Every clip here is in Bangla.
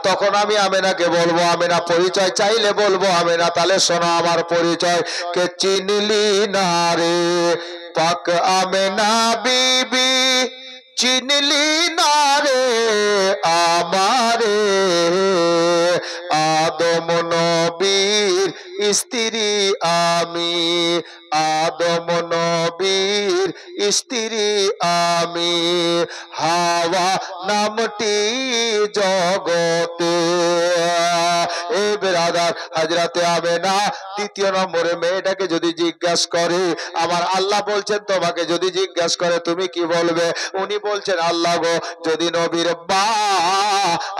তখন আমি আমেনাকে বলবো, আমেনা পরিচয় চাইলে বলবো, আমেনা তাহলে শোনো আমার পরিচয়। কে চিনলি না রে পাক আমেনা বিবি, চিনলি না রে আমারে, আদম নবীর স্ত্রী আমি, আদম নবীর স্ত্রী আমি, হাওয়া নামটি জগতে। এ বেরাদার, হযরতে আমেনা দ্বিতীয় নম্বরে মেয়েটাকে যদি জিজ্ঞাসা করে, আমার আল্লাহ বলছেন তোমাকে যদি জিজ্ঞাসা করে তুমি কি বলবে? উনি বলছেন, আল্লাহ গো, যদি নবীর মা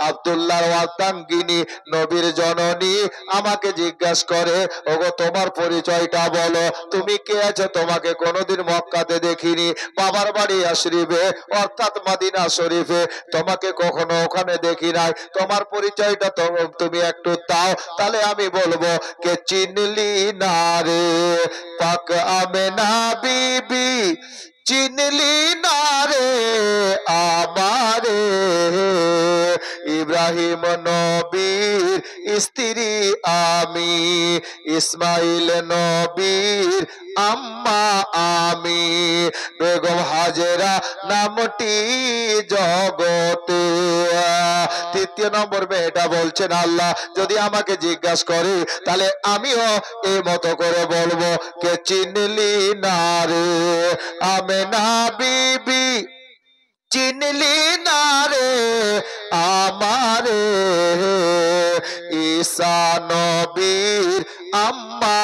আব্দুল্লাহর ওয়াতাঙ্গিনী নবীর জননী আমাকে জিজ্ঞাসা করে, ওগো তোমার পরিচয়টা বলো, তুমি কে আছো? তোমাকে কোনোদিন মক্কাতে দেখিনি, বাবার বাড়ি আশরিফে অর্থাৎ মদিনা শরীফে তোমাকে কখনো ওখানে দেখি নাই, তোমার পরিচয়টা তুমি একটু দাও, তাহলে আমি বলবো কে চিনলি না রে পাক আমেনা বিবি, চিনলি না রে আমারে, ইব্রাহিম নবীর স্ত্রী আমি, ইসমাইল নবীর আম্মা আমি, বেগম হাজেরা নামটি জগতে। তৃতীয় নম্বর মেয়েটা বলছেন, আল্লাহ যদি আমাকে জিজ্ঞাসা করে তাহলে আমিও এই মতো করে বলবো কে চিনলি না রে আমেনা বিবি, চিনলি না রে আমারে, ঈসা নবীর আম্মা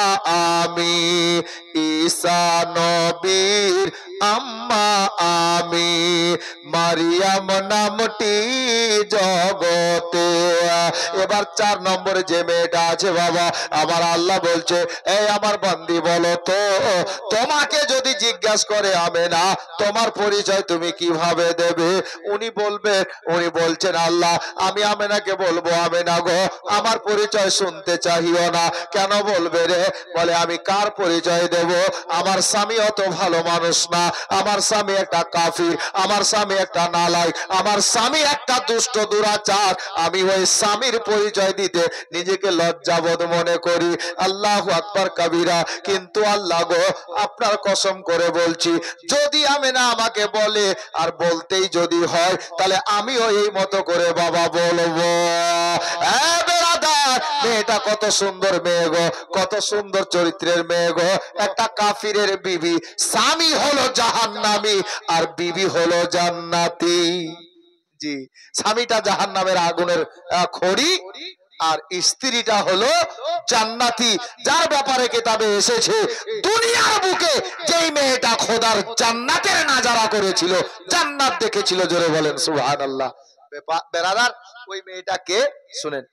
আমি, ঈসা নবীর আম্মা আমি, মারিয়াম নামটি জগতে। এবার 4 নম্বরে যে মেয়েটা আছে বাবা, আমার আল্লাহ বলছে, এই আমার বান্দি বলো তো, তোমাকে যদি জিজ্ঞাসা করে আমেনা তোমার পরিচয় তুমি কিভাবে দেবে? উনি বলছেন, আল্লাহ আমি আমেনাকে বলবো, আমেনা গো আমার পরিচয় শুনতে চাহিও না। কেন বলবে রে? বলে, আমি কার পরিচয় দেব? আমার স্বামী অত ভালো মানুষ না, আমার স্বামী একটা কাফির, আমার স্বামী একটা নালায়েক, আমার স্বামী একটা দুষ্ট দুরাচার, আমি ওই স্বামীর পরিচয় দিতে নিজেকে লজ্জাবোধ মনে করি। আল্লাহু আকবার কবিরা। কিন্তু আল্লাহ গো আপনার কসম করে বলছি, যদি আমেনা আমাকে বলে, আর বলতেই যদি হয়, তাহলে আমিও এই মতো করে বাবা বলবো। মেয়েটা কত সুন্দর মেয়ে গো, কত সুন্দর চরিত্রের মেয়ে গো, একটা কাফিরের বিবি, স্বামী হলো জাহান্নামী আর বিবি হলো জান্নাতি। জি, স্বামীটা জাহান্নামের আগুনের খড়ি আর স্ত্রীটা হলো জান্নাতি, যার ব্যাপারে কিতাবে এসেছে দুনিয়ার বুকে যেই মেয়েটা খোদার জান্নাতের নাজারা করেছিল, জান্নাত দেখেছিল, জোরে বলেন সুবহানাল্লাহ। বেরাদার, ওই মেয়েটাকে শুনেন,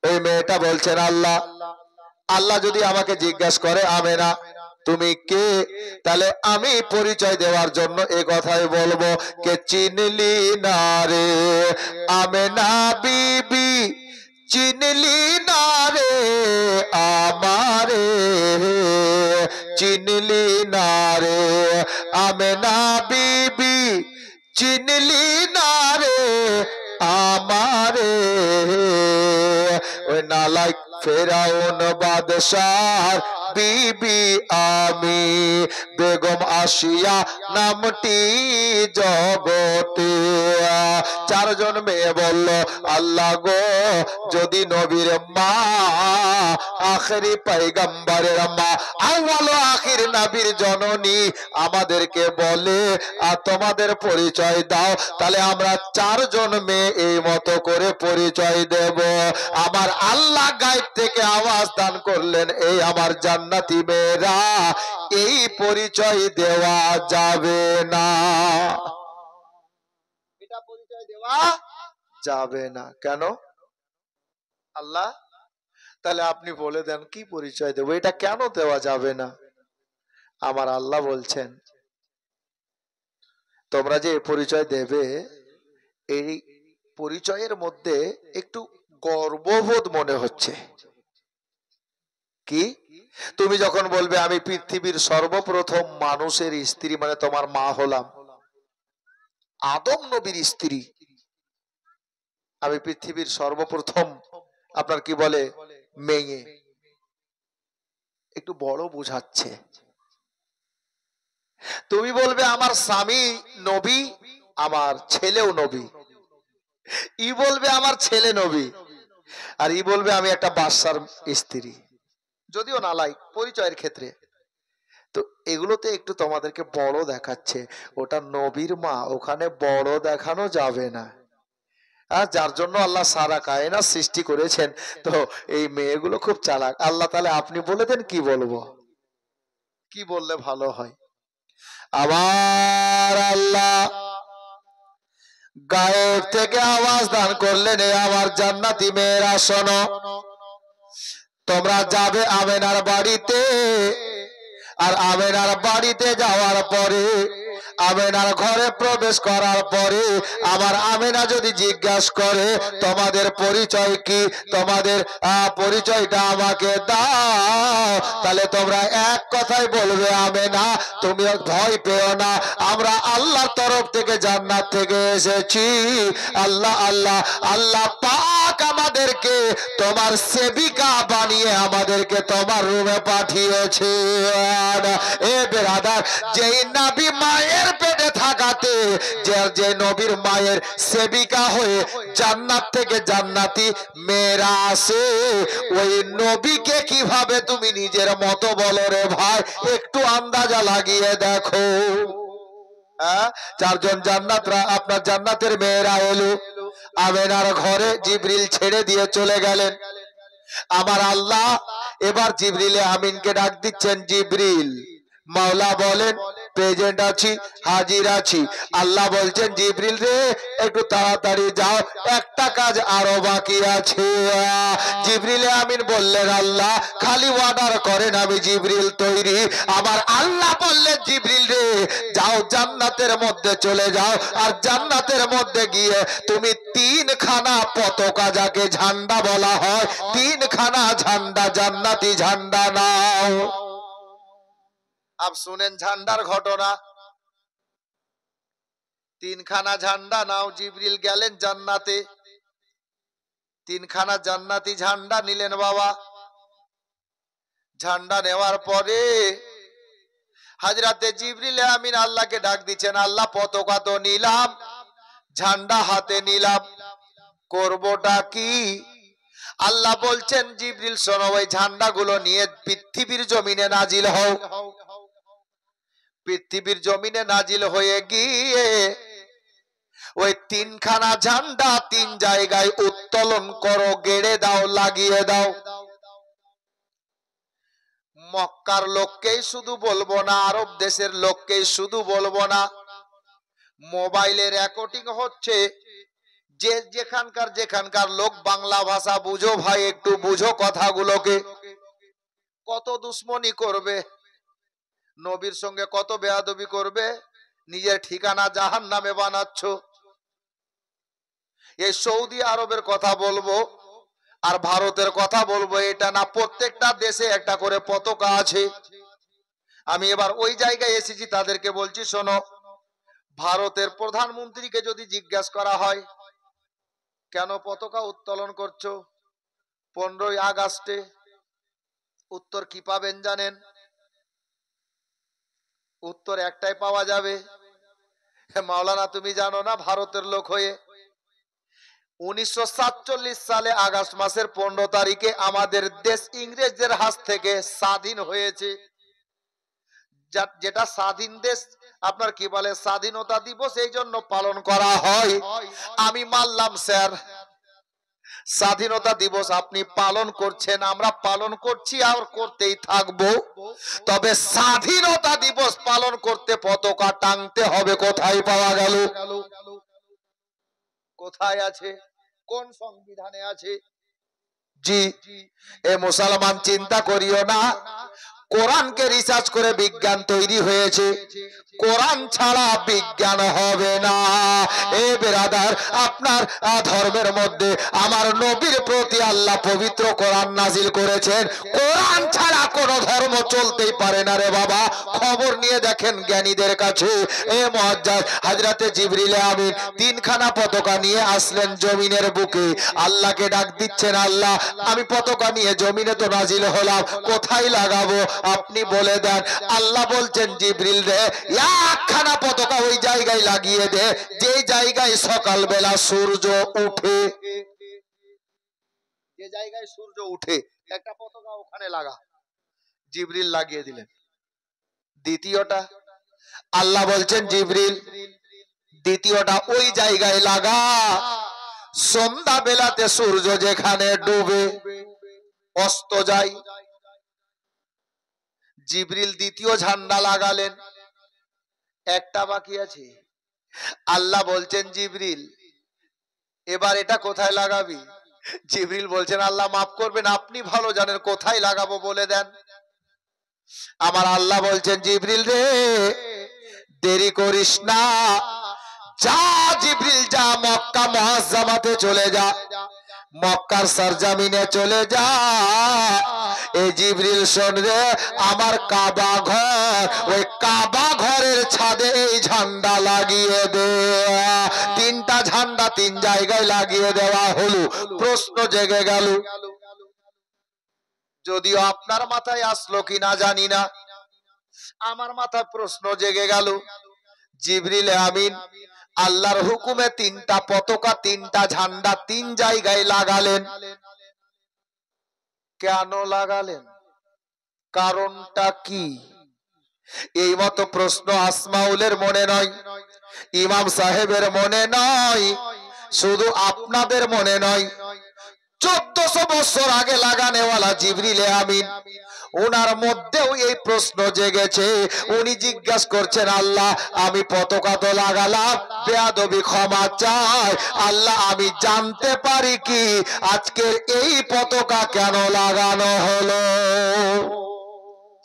ওই মেয়েটা বলছেন, আল্লাহ আল্লাহ যদি আমাকে জিজ্ঞাসা করে আমেনা তুমি কে, তাহলে আমি পরিচয় দেওয়ার জন্য এ কথাই বলবো কে চিনলি না রে আমেনা বিবি, চিনলি না রে আমারে, চিনলি না রে আমেনা বিবি, চিনলি না রে আমারে, ওই নালায়েক ফেরাউন বাদশার বিবি আমি, বেগম আসিয়া নামটি জগতে। 4 জন মেয়ে বলল, আল্লাহ গো যদি নবীর মা আখেরি পয়গম্বরের মা আউয়াল ও আখির নবীর জননী আমাদেরকে বলে আর তোমাদের পরিচয় দাও, তাহলে আমরা 4 জন মেয়ে এই মতো করে পরিচয় দেব। আমার আল্লাহ গায়েব থেকে আওয়াজ দান করলেন, এই আমার জান্নাতি মেয়েরা এই পরিচয় দেওয়া যাবে না, এটা পরিচয় দেওয়া যাবে না। কেন আল্লাহ? তাহলে আপনি বলে দেন কি পরিচয় দেব, এটা কেন দেওয়া যাবে না? আমার আল্লাহ বলছেন, তোমরা যে পরিচয় দেবে এই পরিচয়ের মধ্যে একটু গর্ববোধ মনে হচ্ছে। কি? তুমি যখন বলবে আমি পৃথিবীর সর্বপ্রথম মানুষের স্ত্রী, মানে তোমার মা হলাম আদম নবীর স্ত্রী, আমি পৃথিবীর সর্বপ্রথম আপনার কি বলে মেয়ে, একটু বড় বুঝাচ্ছে। তুমি বলবে আমার স্বামী নবী, আমার ছেলেও নবী। ই বলবে আমার ছেলে নবী, আর ই বলবে আমি একটা বাদশার স্ত্রী, যদিও নালাই পরিচয়ের ক্ষেত্রে। তো এগুলোতে একটু তোমাদেরকে বড় দেখাচ্ছে, ওটা নবীর মা, ওখানে বড় দেখানো যাবে না। আর যার জন্য আল্লাহ সারা কায়না সৃষ্টি করেছেন, তো এই মেয়েগুলো খুব চালাক। আল্লাহ তাহলে আপনি বলে দেন কি বলবো, কি বললে ভালো হয়। আবার আল্লাহ গায়েব থেকে আওয়াজ দান করলেন, আমার জান্নাতি মেয়েরা শোনো, তোমরা যাবে আমেনার বাড়িতে, আর আমেনার বাড়িতে যাওয়ার পরে, আমেনার ঘরে প্রবেশ করার পরে আমার আমেনা যদি জিজ্ঞাসা করে তোমাদের পরিচয় কি, তোমাদের পরিচয়টা আমাকে দাও, তাহলে তোমরা এক কথাই বলবে আমেনা তুমি ভয় পেও না, আমরা আল্লাহর তরফ থেকে জান্নাত থেকে এসেছি। আল্লাহ আল্লাহ আল্লাহ পাক আমাদেরকে তোমার সেবিকা বানিয়ে আমাদেরকে তোমার রুমে পাঠিয়েছে। এ বেরাদার, যেই নবী মায়ের পেটে থাকাতে যে নবীর মায়ের সেবিকা হয়ে জান্নাত থেকে জান্নাতি মেয়েরা আসে, ওই নবীকে কিভাবে তুমি নিজের মতো বলো রে ভাই, একটু আন্দাজা লাগিয়ে দেখো। চারজন জান্নাতরা আপনার জান্নাতের মেয়েরা এলো, আমেনার ঘরে জিবরিল ছেড়ে দিয়ে চলে গেলেন। আমার আল্লাহ এবার জিবরিলে আমিনকে ডাক দিচ্ছেন, জিবরিল, মাওলা বলেন প্রেজেন্ট আছি, হাজির আছি। আল্লাহ বলছেন জিবরিল রে একটু তাড়াতাড়ি যাও, একটা কাজ আরো বাকি আছে। জিবরিলে আমিন বললেন আল্লাহ খালি অর্ডার করেন, আমি জিবরিল তৈরি। আমার আল্লাহ বললেন জিবরিল রে যাও জান্নাতের মধ্যে চলে যাও, আর জান্নাতের মধ্যে গিয়ে তুমি তিনখানা পতাকা, যাকে ঝান্ডা বলা হয়, তিনখানা ঝান্ডা, জান্নাতি ঝান্ডা নাও। আপ শুনেন ঝান্ডার ঘটনা। তিনখানা ঝান্ডা নাও। জিবরিল গেলেন জান্নাতে, তিনখানা জান্নাতি ঝান্ডা নিলেন বাবা। ঝান্ডা নেওয়ার পরে হযরতে জিবরিল আমিন আল্লাহকে ডাক দিচ্ছেন, আল্লাহ পতাকা তো নিলাম, ঝান্ডা হাতে নিলাম, করবটা কি? আল্লাহ বলছেন জিবরিল শোনো, ওই ঝান্ডাগুলো নিয়ে পৃথিবীর জমিনে নাজিল হও। পৃথিবীর জমিনে নাজিল হয়ে গিয়ে ওই তিনখানা ঝান্ডা তিন জায়গায় উত্তোলন করো, গেড়ে দাও, লাগিয়ে দাও। মক্কার লোককেই শুধু বলবো না, আরব দেশের লোককেই শুধু বলবো না, মোবাইলে রেকর্ডিং হচ্ছে। যে যেখানকার লোক বাংলা ভাষা বুঝো ভাই, একটু বুঝো কথাগুলোকে। কত দুশ্মনী করবে, নবীর সঙ্গে কত বেয়াদবি করবে, নিজের ঠিকানা জাহান্নামে বানাচ্ছ। এই সৌদি আরবের কথা বলবো আর ভারতের কথা বলবো, এটা না, প্রত্যেকটা দেশে একটা করে পতাকা আছে। আমি এবার ওই জায়গায় এসেছি, তাদেরকে বলছি শোনো, ভারতের প্রধানমন্ত্রীকে যদি জিজ্ঞাসা করা হয় কেন পতাকা উত্তোলন করছো 15ই আগস্টে, উত্তর কি পাবেন জানেন? উত্তর একটাই পাওয়া যাবে, মাওলানা তুমি জানো না ভারতের লোক হয়ে 1947 সালে আগস্ট মাসের 15 তারিখে আমাদের দেশ ইংরেজদের হাত থেকে স্বাধীন হয়েছে। যেটা স্বাধীন দেশ আপনার কি বলে স্বাধীনতা দিবস এই জন্য পালন করা হয়। আমি মানলাম স্যার, স্বাধীনতা দিবস আপনি পালন করছেন, আমরা পালন করছি আর করতেই থাকবো, তবে স্বাধীনতা দিবস পালন করতে পতাকা টাঙতে হবে। কোথায় পাওয়া গেল? কোথায় আছে? কোন সংবিধানে আছে? জি, এ মুসলমান চিন্তা করিও না, কোরআনকে রিসার্চ করে বিজ্ঞান তৈরি হয়েছে, কোরআন ছাড়া বিজ্ঞান হবে না। এ বেরাদার, আপনার ধর্মের মধ্যে আমার নবীর প্রতি আল্লাহ পবিত্র কোরআন নাজিল করেছেন, কোরআন ছাড়া কোন ধর্ম চলতেই পারে না রে বাবা। খবর নিয়ে দেখেন জ্ঞানীদের কাছে, এ মুআজ্জাজ হযরতে জিবরিল আমিন তিনখানা পতাকা নিয়ে আসলেন জমিনের বুকে, আল্লাহকে ডাক দিচ্ছেন, আল্লাহ আমি পতাকা নিয়ে জমিনে তো নাজিল হলাম, কোথায় লাগাবো আপনি বলে দেন। আল্লাহ বলছেন, জিবরিল রে একখানা পতাকা ওই জায়গায় লাগিয়ে দে যে জায়গায় সকালবেলা সূর্য উঠে, যে জায়গায় সূর্য উঠে একটা পতাকা ওখানে লাগা। জিবরিল লাগিয়ে দিলেন। দ্বিতীয়টা আল্লাহ বলছেন, জিবরিল দ্বিতীয়টা ওই জায়গায় লাগা সন্ধ্যা বেলাতে সূর্য যেখানে ডুবে অস্ত যায়। জিবরিল দ্বিতীয় ঝান্ডা লাগালেন, একটা বাকি আছে। আল্লাহ বলছেন, জিবরিল এবার এটা কোথায় লাগাবি? জিবরিল বলছেন, আল্লাহ মাফ করবেন, আপনি ভালো জানেন, কোথায় লাগাবো বলে দেন। আমার আল্লাহ বলছেন, জিবরিল রে দেরি করিস না, যা জিবরিল যা মক্কা মুআজ্জামাতে চলে যা, মক্কার সরজমিনে চলে যা। এই জিবরিল শোন রে, আমার কাবা ঘর, ওই কাবা ঘরের ছাদে এই ঝান্ডা লাগিয়ে দে। তিনটা ঝান্ডা তিন জায়গায় লাগিয়ে দেওয়া হলো। প্রশ্ন জেগে গেল, যদিও আপনার মাথায় আসলো কিনা জানি না, আমার মাথায় প্রশ্ন জেগে গেল। জিবরিল আমিন আল্লাহর হুকুমে তিনটা পতাকা তিনটা ঝান্ডা তিন জায়গায় লাগালেন। কেন লাগালেন? কারণটা কি? এই মতো প্রশ্ন আসমাউলের মনে নয়, ইমাম সাহেবের মনে নয়, শুধু আপনাদের মনে নয়, 1400 বছর আগে লাগানেওয়ালা জিবরিল আমিন ওনার মধ্যেও এই প্রশ্ন জেগেছে। উনি জিজ্ঞাসা করছেন, আল্লাহ আমি পতাকা তো লাগালাম, বেয়াদবি ক্ষমা চাই, আল্লাহ আমি জানতে পারি কি আজকের এই পতাকা কেন লাগানো হলো?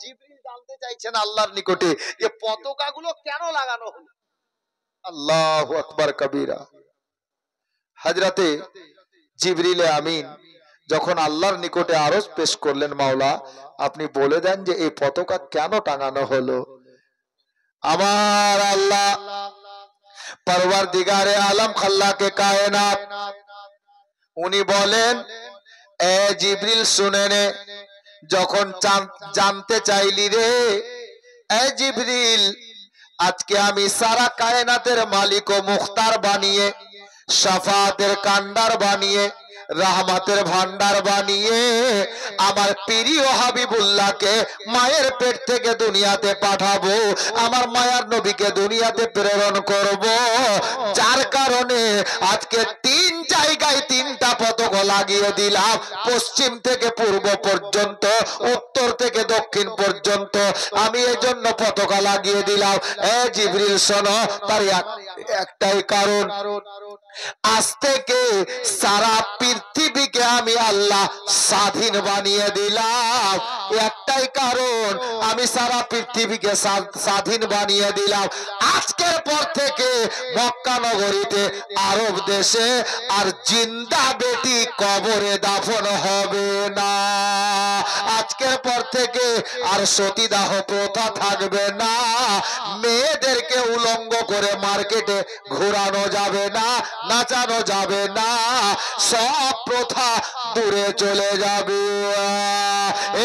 জিবরিল জানতে চাইছেন আল্লাহর নিকটে এই পতাকাগুলো কেন লাগানো হলো। আল্লাহু আকবার কবীরা। হযরতে জিবরিল আমিন যখন আল্লাহর নিকটে আরজ পেশ করলেন, মাওলা আপনি বলে দেন যে এই পতাকা কেন টাঙানো হলো। আমার আল্লাহ পরওয়ারদিগারে আলম খাল্লাকে কায়নাত উনি বলেন, এ জিবরিল শুনে নে, যখন জানতে চাইলি রে, এ জিবরিল আজকে আমি সারা কায়নাতের মালিক ও মুখতার বানিয়ে, শাফাতের কান্ডার বানিয়ে, রহমতের ভান্ডার বানিয়ে আমার প্রিয় হাবিবুল্লাহকে মায়ের পেট থেকে দুনিয়াতে পাঠাবো, আমার মায়ার নবীকে দুনিয়াতে প্রেরণ করব, যার কারণে আজকে তিন জায়গায় তিনটা পতাকা লাগিয়ে দিলাম, পশ্চিম থেকে পূর্ব পর্যন্ত, উত্তর থেকে দক্ষিণ পর্যন্ত আমি এই জন্য পতাকা লাগিয়ে দিলাম। এ জিবরিল শোনো, তার একটাই কারণ, আজ থেকে সারা পৃথিবীকে আমি আল্লাহ স্বাধীন বানিয়ে দিলাম। একটাই কারণ, আমি সারা পৃথিবীকে স্বাধীন বানিয়ে দিলাম। আজকের পর থেকে মক্কা নগরীতে, আরব দেশে আর জিন্দা বেটি কবরে দাফন হবে না। আজকের পর থেকে আর সতীদাহ প্রথা থাকবে না, মেয়েদেরকে উলঙ্গ করে মার্কেটে ঘোরানো যাবে না, নাচানো যাবে না, সব প্রথা দূরে চলে যাবে।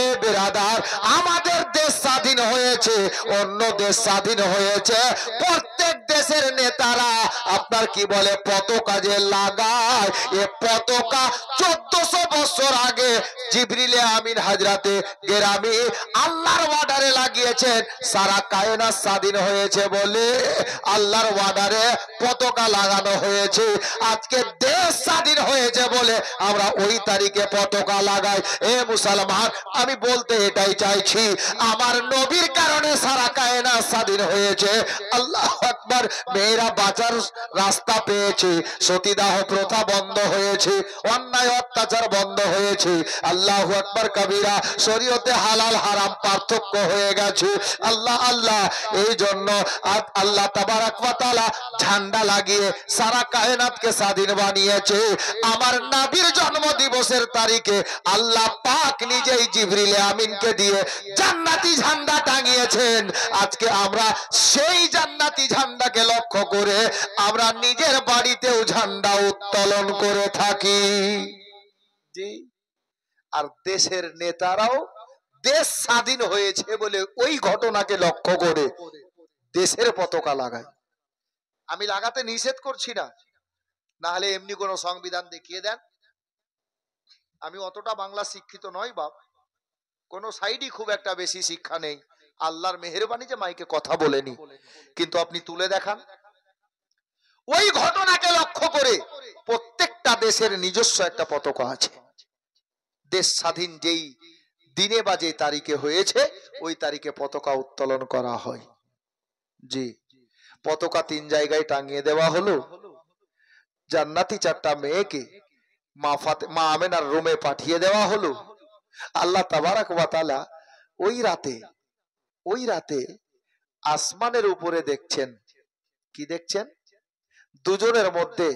এ বিরাদার, আমাদের দেশ স্বাধীন হয়েছে, অন্য দেশ স্বাধীন হয়েছে, প্রত্যেক দেশের নেতারা আপনার কি বলে পতাকা যে লাগায়, এ পতাকা 1400 বছর আগে জিবরিল আমিন হযরতে গেরামি আল্লাহর ওয়ার্ডারে লাগিয়েছেন। সারা কায়নাত স্বাধীন হয়েছে বলে আল্লাহর ওয়ার্ডারে পতাকা লাগানো হয়েছে। আজকে দেশ স্বাধীন হয়েছে বলে আমরা ওই তারিখে পতাকা লাগাই। এ মুসলমান, আমি বলতে এটাই চাইছি, আমার নবীর কারণে সারা কায়নাত স্বাধীন হয়েছে। আল্লাহু আকবার। মেয়েরা বাঁচার রাস্তা পেয়েছে, সতীদাহ প্রথা বন্ধ হয়েছে, অন্যায় অত্যাচার বন্ধ হয়েছে। আল্লাহু আকবার কবীরা। শরীয়তে হালাল হারাম পার্থক্য হয়ে গেছে। আল্লাহ আল্লাহ। এই জন্য আল্লাহ তাবারক ওয়া তাআলা ঝান্ডা লাগিয়ে সারা কায়নাতকে স্বাধীন বানিয়েছে। আমার নবীর জন্ম দিবসের তারিখে আল্লাহ পাক নিজেই জিবরিল আমিনকে দিয়ে জান্নাতি ঝান্ডা টাঙিয়েছেন। আজকে আমরা সেই জান্নাতি ঝান্ডাকে লক্ষ্য করে আমরা নিজের বাড়িতেও ঝান্ডা উত্তোলন করে থাকি। জি। আর দেশের নেতারাও দেশ স্বাধীন হয়েছে বলে ওই ঘটনাকে লক্ষ্য করে দেশের পতাকা লাগায়। আমি লাগাতে নিষেধ করছি না, না হলে এমনি কোন সংবিধান দেখিয়ে দেন। আমি অতটা বাংলা শিক্ষিত নই বাপ, কোন সাইডই খুব একটা বেশি শিক্ষা নেই। আল্লাহর মেহেরবানি যে মাইকে কথা বলেনি, কিন্তু আপনি তুলে দেখান। ওই ঘটনাকে লক্ষ্য করে প্রত্যেকটা দেশের নিজস্ব একটা পতাকা আছে। দেশ স্বাধীন যেই দিনে বা যে তারিখে হয়েছে ওই তারিখে পতাকা উত্তোলন করা হয়। জি। পতাকা 3 জায়গায় টাঙিয়ে দেওয়া হলো। জান্নাতি 4টা মেয়েকে মা আমেনার রুমে পাঠিয়ে দেওয়া হলো। আল্লাহ তাবারক ওয়া তাআলা ওই রাতে আসমানের উপরে দেখছেন, কি দেখছেন? দুজনের মধ্যে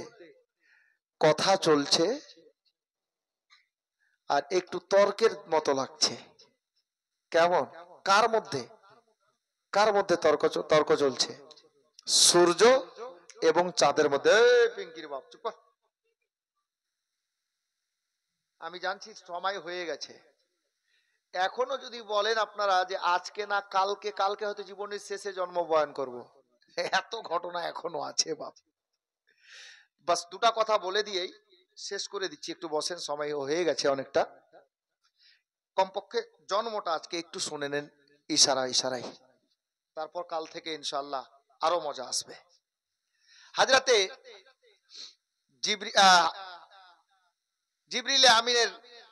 কথা চলছে আর একটু তর্কের মতো লাগছে। কেমন? কার মধ্যে তর্ক চলছে? সূর্য এবং চাঁদের মধ্যে। পিঙ্কির বাপ চুপ কর। আমি জানছি সময় হয়ে গেছে, এখনো যদি বলেন আপনারা যে আজকে না কালকে হয়তো জীবনের শেষে জন্ম বয়ান করব, এত ঘটনা এখনো আছে বাপ। বাস 2টা কথা বলে দিয়েই শেষ করে দিচ্ছি। একটু বসেন, সময় হয়ে গেছে অনেকটা। কমপক্ষে জন্মটা আজকে একটু শুনে নেন ইশারায়, তারপর কাল থেকে ইনশাআল্লাহ আরো মজা আসবে। হাজরাতে জিবরিল আমিনের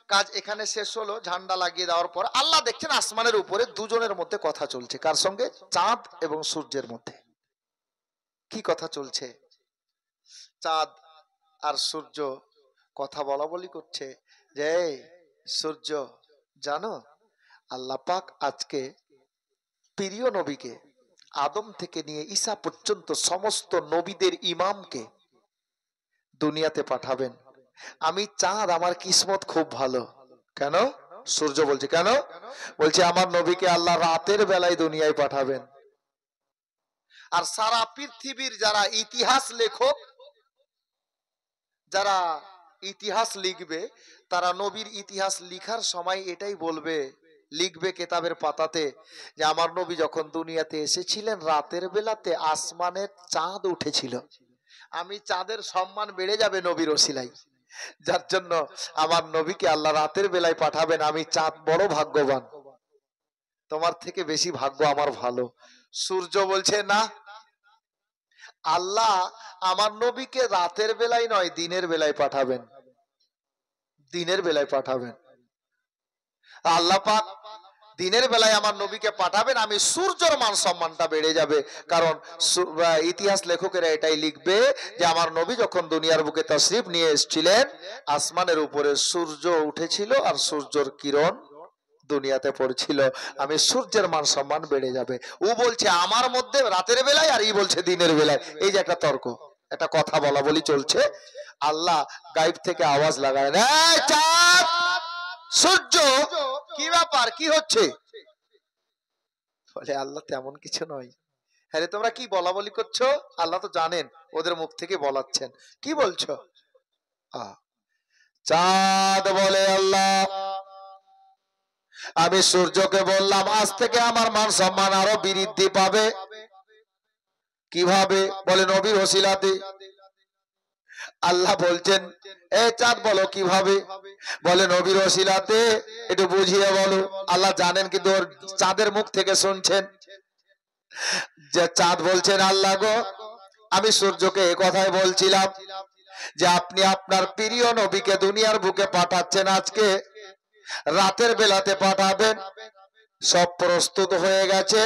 কাজ এখানে শেষ হলো। ঝান্ডা লাগিয়ে দেওয়ার পর আল্লাহ দেখছেন আসমানের উপরে দুজনের মধ্যে কথা চলছে। কার সঙ্গে? চাঁদ এবং সূর্যের মধ্যে। কি কথা চলছে? চাঁদ আর সূর্য কথা বলা বলি করছে যে, সূর্য জানো আল্লাহ পাক আজকে প্রিয় নবীকে আদম থেকে নিয়ে ঈসা পর্যন্ত সমস্ত নবীদের ইমামকে দুনিয়াতে পাঠাবেন। আমি চাঁদ, আমার কিসমত খুব ভালো। কেন? সূর্য বলছে কেন? বলছে আমার নবীকে আল্লাহ রাতের বেলায় দুনিয়ায় পাঠাবেন। আর সারা পৃথিবীর যারা ইতিহাস লেখক, যারা ইতিহাস লিখবে, তারা নবীর ইতিহাস লিখার সময় এটাই বলবে, লিখবে কেতাবের পাতাতে যে আমার নবী যখন দুনিয়াতে এসেছিলেন রাতের বেলাতে আসমানের চাঁদ উঠেছিল। আমি চাঁদের সম্মান বেড়ে যাবে নবীর ওসিলাই, যার জন্য আমার নবীকে আল্লাহ রাতের বেলায় পাঠাবেন। আমি চাঁদ বড় ভাগ্যবান, তোমার থেকে বেশি ভাগ্য আমার ভালো। সূর্য বলছে না, আল্লাহ আমার নবীকে রাতের বেলায় নয় দিনের বেলায় পাঠাবেন, দিনের বেলায় পাঠাবেন। আল্লাহ পাক দিনের বেলায় আমার নবীকে পাঠাবেন, আমি সূর্যের মান সম্মানটা বেড়ে যাবে। কারণ ইতিহাস লেখকেরা এটাই লিখবে যে আমার নবী যখন দুনিয়ার বুকে তাশরিফ নিয়ে এসেছিলেন, আসমানের উপরে সূর্য উঠেছিল আর সূর্যের কিরণ দুনিয়াতে পড়ছিল, আমি সূর্যের মান সম্মান বেড়ে যাবে। ও বলছে আমার মধ্যে রাতের বেলায়, আর ই বলছে দিনের বেলায়। এই যে একটা তর্ক, একটা কথা বলা বলি চলছে। আল্লাহ গায়েব থেকে আওয়াজ লাগায়, চাঁদ সূর্য কি ব্যাপার, কি হচ্ছে? বলে আল্লাহ তেমন কিছু নয়। হ্যাঁ তোমরা কি বলা বলি করছো? আল্লাহ তো জানেন, ওদের মুখ থেকে বলাচ্ছেন। কি বলছো? চাঁদ বলে আল্লাহ আমি সূর্যকে বললাম আজ থেকে আমার মান সম্মান আরো বৃদ্ধি পাবে। কিভাবে? বলে নবীর ওসিলাতে। আল্লাহ বলছেন এ চাঁদ বলো কিভাবে? বলে নবীর ওসিলাতে। একটু বুঝিয়ে বলো। আল্লাহ জানেন, কিন্তু ওর চাঁদের মুখ থেকে শুনছেন। যে চাঁদ বলছেন আল্লাহ গো, আমি সূর্যকে এ কথাই বলছিলাম যে আপনি আপনার প্রিয় নবীকে দুনিয়ার বুকে পাঠাচ্ছেন, আজকে রাতের বেলাতে পাঠাবেন। সব প্রস্তুত হয়ে গেছে,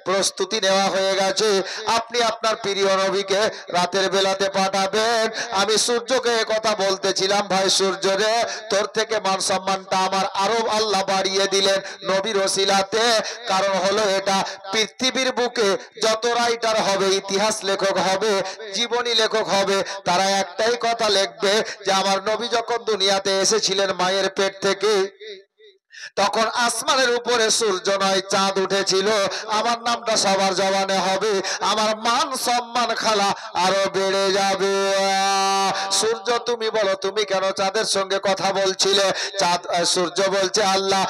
প্রস্তুতি নেওয়া হয়ে গেছে, আপনি আপনার প্রিয় নবীকে রাতের বেলাতে পাঠাবেন। আমি সূর্যকে কথা বলতেছিলাম, ভাই সূর্য রে, তোর থেকে মান সম্মানটা আমার আরো আল্লাহ বাড়িয়ে দিলেন নবীর ওসিলাতে। কারণ হলো এটা, পৃথিবীর বুকে যত রাইটার হবে, ইতিহাস লেখক হবে, জীবনী লেখক হবে, তারা একটাই কথা লিখবে যে আমার নবী যখন দুনিয়াতে এসেছিলেন মায়ের পেট থেকে, তখন আসমানের উপরে সূর্য নয় চাঁদ উঠেছিল। আমার নামটা সবার জবানে হবে, আমার মান সম্মান খালা আরো বেড়ে যাবে। সূর্য তুমি বলো, তুমি কেন চাঁদের সঙ্গে কথা বলছিলে? সূর্য বলছে আল্লাহ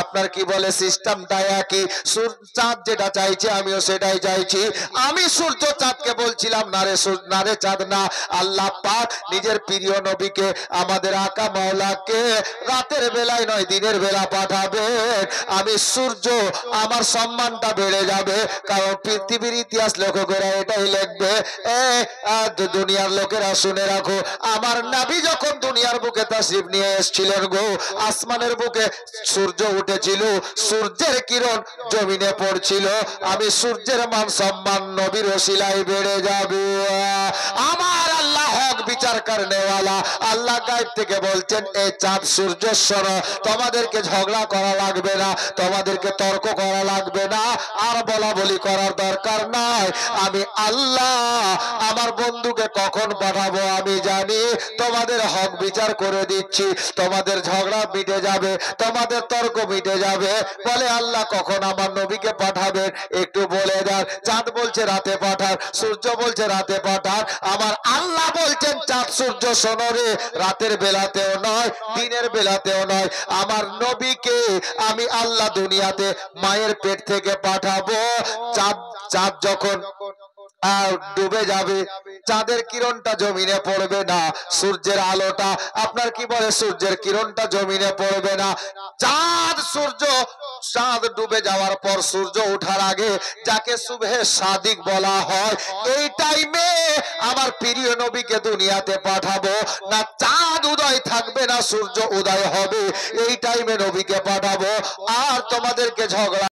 আপনার কি বলে সিস্টেমটা একই, চাঁদ যেটা চাইছে আমিও সেটাই চাইছি। আমি সূর্য চাঁদকে বলছিলাম না রে না রে চাঁদ না, আল্লাহ পাক নিজের প্রিয় নবীকে আমাদের আকা মাওলাকে রাতের বেলায় নয় দিনের বেলা পাঠাবেন। আমি সূর্য আমার সম্মানটা বেড়ে যাবে, কারণ পৃথিবীর ইতিহাস লেখকেরা এটাই লিখবে। দুনিয়ার লোকেরা শুনে রাখো, আমার নবী যখন দুনিয়ার বুকে তাশরীফ নিয়ে এসেছিলেন গো, আসমানের বুকে সূর্য উঠেছিল, সূর্যের কিরণ জমিনে পড়ছিল, আমি সূর্যের মান সম্মান নবীর ওসিলায় বেড়ে যাবে। আমার আল্লাহ হক বিচার করনেওয়ালা, আল্লাহ গায়েব থেকে বলছেন এ চাঁদ সূর্য শোনো, তোমাদেরকে ঝগড়া করা লাগবে না, তোমাদেরকে তর্ক করা লাগবে না, আর বলা বলি করার দরকার নাই। আমি আল্লাহ আমার বন্ধুকে কখন পাঠাবো আমি জানি, তোমাদের হক বিচার করে দিচ্ছি, তোমাদের ঝগড়া মিটে যাবে, তোমাদের তর্ক মিটে যাবে। বলে আল্লাহ কখন আমার নবীকে পাঠাবেন একটু বলে দেন। চাঁদ বলছে রাতে পাঠান, সূর্য বলছে রাতে পাঠান। আমার আল্লাহ বলছেন চাঁদ সূর্য শোনো রে, রাতের বেলাতেও নয় দিনের বেলাতেও নয়, আমার নবীকে আমি আল্লাহ দুনিয়াতে মায়ের পেট থেকে পাঠাবো। চাঁদ যখন ডুবে যাবে, চাঁদের কিরণটা জমিনে পড়বে না, সূর্যের আলোটা আপনার কি বলে সূর্যের কিরণটা জমিনে পড়বে না। চাঁদ ডুবে যাওয়ার পর সূর্য ওঠার আগে, যাকে সুবহে সাদিক বলা হয়, এই টাইমে আমার প্রিয় নবীকে দুনিয়াতে পাঠাবো না। চাঁদ উদয় থাকবে না, সূর্য উদয় হবে, এই টাইমে নবীকে পাঠাবো। আর তোমাদেরকে ঝগড়া